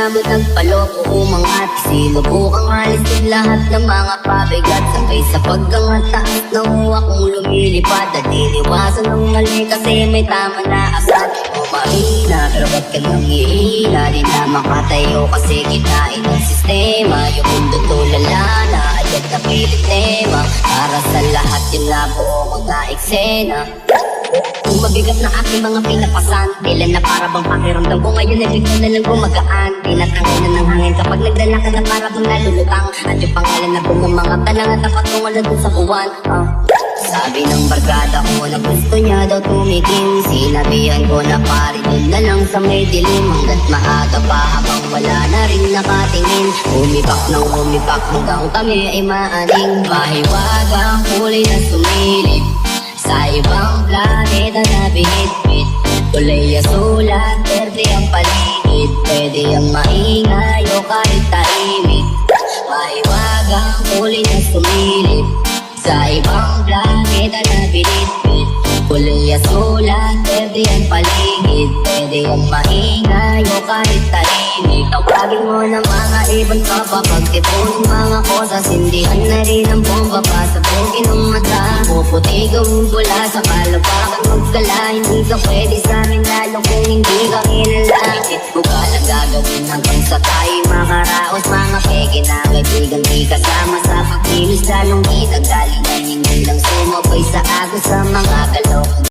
mo nagpaloko umangat. Sinubukang alisin lahat ng mga pabigat. Sabay sa paggangat taas na akong lumilipad. At iniwasan ng mali kasi may tama na asad. O mahina, pero ba't ka nang ihina? Di na makatayo kasi kinain ng sistema. Yung mundo tulala na agad na pilit tema. Para sa lahat yun na buong mga eksena. Kung mabigat na aking mga pinapasan, tila na para bang pakiramdam ko ngayon ay bigla na lang gumagaan. Tinatangay na ng hangin kapag nagdala ka na para bang nalulutang. At yung pangalan na buong mga tanang at tapat kong wala dun sa buwan. Sabi ng barkada ko na gusto niya daw tumikim. Sinabihan ko na pari dun na lang sa may dilim. Hanggat maaga pa habang wala na rin nakatingin. Umipak hanggang kami ay maaning. Mahiwagang huli na sumilip sa ibang planeta na binitbit. Kulay sulat, berde ang paligid. Pwede ang maingay o kahit tahimik. Mahiwagang huli na sumilip sa ibang planeta na binitbit. Kulay sulat, berde ang paligid. Pwede ang maingay o kahit tahimik. Tawagin mo ng mga ibang tropa. Pagtipon mga kosas, hindihan na rin ang bomba. Pasabugin ng mata, puputi gawin pula sa kalabakan magkala. Hindi ka pwede sa amin lalo kung hindi ka kilala. Ikit mo ka lang gagawin hanggang sa tayo makaraos. Mga peke na kaibigan di kasama sa pagkilos. Lalong kita galingan, hindi lang sumabay sa agos sa mga